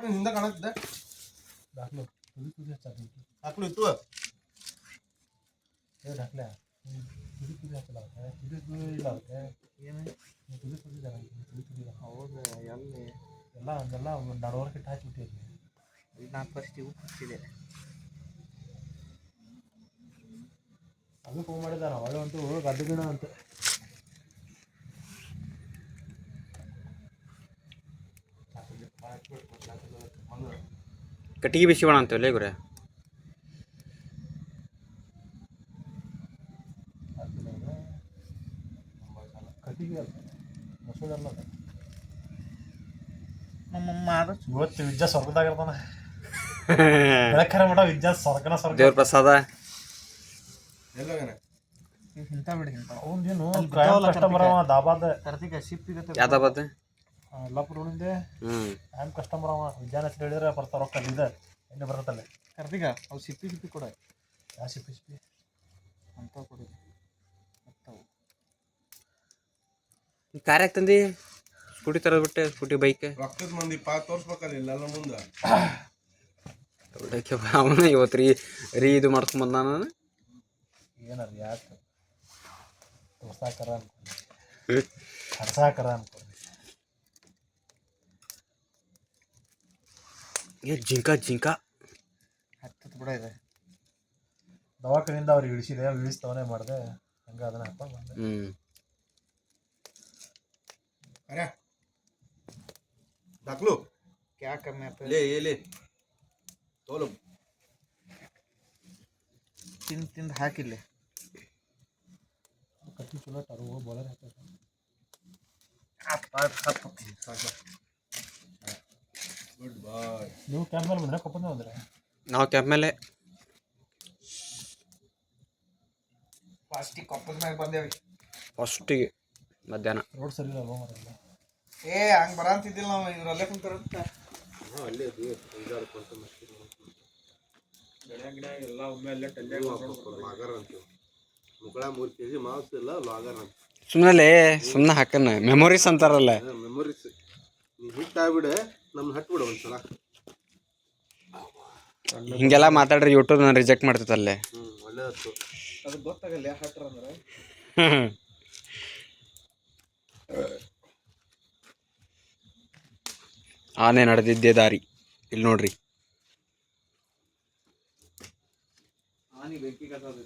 ಹಿಂದ ಕಾಣುತ್ತೆ दाखलो तुझी तुझी चालू हाकलो तू हे ढाकल्या तुझी तुझी हात लावते तुझी तुझी लावते ಏನು तुझी तुझी ಜನ तुझी तुझी ಹೌದು ಎಲ್ಲಿ ಎಲ್ಲ ಎಲ್ಲ ನಡವರ್ಕೆ ಹಾಕಿಬಿಟ್ಟಿರ್ಲಿ ಈಗ ನಾನು ಫಸ್ಟ್ ಇವು ಹಚ್ಚಿದೆ ಅದು ಫೋನ್ ಮಾಡಿದಾರ ಒಳ್ಳೆ ಅಂತೂ ಗದ್ದು ಗಿಣ ಅಂತ ಕಟ್ಟಿಗೆ ಬಿಸಿ ಬೇಡ ಅಂತೇವಲ್ಲ ಗುರೆ ಕಟ್ಟಿಗೆ ಮೊಸಳೆಲ್ಲ ನಮ್ಮಮ್ಮ ಅದು ಇವತ್ತು ವಿದ್ಯಾ ಸ್ವರ್ಗದಾಗಿರ್ತಾನ ಬೆಳಕರ ಮಠ ವಿದ್ಯಾ ಸ್ವರ್ಗನ ಸ್ವರ್ಗ ದೇವ್ರ ಪ್ರಸಾದ ಎಲ್ಲೋಗೇನ ಇಂಥ ಬಿಡಿ ಇಂಥ ಅವನೇನು ಕಸ್ಟಮರ್ ಅವ ದಾಬಾದ ಕರ್ತಿಗೆ ಸಿಪ್ಪಿಗತ್ತೆ ಯಾವ್ದ ಬತ್ತೆ ಎಲ್ಲಾಪುರ ನೋಡಿದ್ದೆ ಹ್ಞೂ ಆ್ಯಮ್ ಕಸ್ಟಮರ್ ಅವ ವಿದ್ಯಾನ ಹೆಸರು ಹೇಳಿದ್ರೆ ಬರ್ತಾರ ರೊಕ್ಕ ಇದೆ ಎಣ್ಣೆ ಬರ್ತಲ್ಲ ಕರ್ತಿಗ ಅವು ಸಿಪ್ಪಿ ಕೊಡ ಯಾವ ಸಿಪ್ಪಿ ಸಿಪ್ಪಿ ಅಂತ ಕೊಡಿ ಮತ್ತವು ಕಾರ್ ಯಾಕೆ ತಂದಿ ಸ್ಕೂಟಿ ತರೋದು ಬಿಟ್ಟೆ ಸ್ಕೂಟಿ ಬೈಕ್ ರೊಕ್ಕದ ಮಂದಿ ತೋರ್ಸ್ಬೇಕಲ್ಲ ಇಲ್ಲೆಲ್ಲ ಮುಂದೆ ಅವನ ಇವತ್ತು ರೀ ಇದು ಮಾಡ್ಸ್ಕೊಂಬಂದ ನಾನು ಏನಾರ ಯಾಕೆ ತೋರ್ಸಾಕರ ಅನ್ಕೊಂಡು ಹಡ್ಸಾಕರ ಅನ್ಕೊಂಡು ಏ ಜಿಂಕ ಹತ್ತತ್ತು ಬಿಡ ಇದೆ ದವಾಖಾನಿಂದ ಅವ್ರಿಗೆ ಇಳಿಸಿದೆ ಇಳಿಸ್ತವನೇ ಮಾಡಿದೆ ಹಂಗೆ ಅದನ್ನ ಹಾಕೊಂಡು ಬಂದೆ ಹ್ಞೂ ಅರೆ ढाकलो क्या कमी आता ले ये ले तोलो ತಿಂದು ಹಾಕಿಲ್ಲ ಕಟ್ಟಿ ಚಲೋ ಟರು ಬೋಲರ್ ಹಾಕ್ತಾರೆ गुड बाय ನೀವು ಕ್ಯಾಂಪ್ ಮೇಲೆ ಬಂದ್ರೆ ಕೊಪ್ಪಂದ ಬಂದ್ರೆ ನಾವು ಕ್ಯಾಪ್ ಮೇಲೆ ಫಾಸ್ಟಿಗೆ ಕೊಪ್ಪದ ಮ್ಯಾಗ ಬಂದೇವಿ ಫಸ್ಟಿಗೆ ಮಧ್ಯಾಹ್ನ ರೋಡ್ ಸರಿ ಇಲ್ಲ ಮರೆಲ್ಲ ಏ ಹಂಗೆ ಬರಂತಿದ್ದಿಲ್ಲ ನಾವು ಇವ್ರಲ್ಲೇ ಕುಂತಾರಂತ ಅಲ್ಲೇ ಎಲ್ಲ ಒಮ್ಮೆ ಅಲ್ಲೇ ಲಾಗರ್ ಅಂತೀವಿ ಮುಗಳ 3 kg ಮಾಂಸ ಇಲ್ಲ ಲಾಗರ್ ಅಂತ ಸುಮ್ಮನೆ ಹಾಕನ್ನ ಮೆಮೊರೀಸ್ ಅಂತಾರಲ್ಲ ಮೆಮೊರೀಸ್ ನೀ ಹಿಟ್ಟಾಗ್ಬಿಡೆ ನಮ್ಗೆ ಹಟ್ಬಿಡು ಒಂದ್ಸಲ ಹಿಂಗೆಲ್ಲ ಮಾತಾಡ್ರಿ ಯೂಟ್ಯೂಬ್ ನಾನು ರಿಜೆಕ್ಟ್ ಮಾಡ್ತೈತಲ್ಲೇ ಒಳ್ಳೇದತ್ತು ಅದು ಗೊತ್ತಾಗಲ್ಲ ಹಟ್ರ ಅಂದ್ರೆ ಆನೆ ನಡೆದಿದ್ದೆ ದಾರಿ ಇಲ್ಲಿ ನೋಡ್ರಿ ಆನಿ ಬೆಂಕಿ ಕಟ್ಟೋದು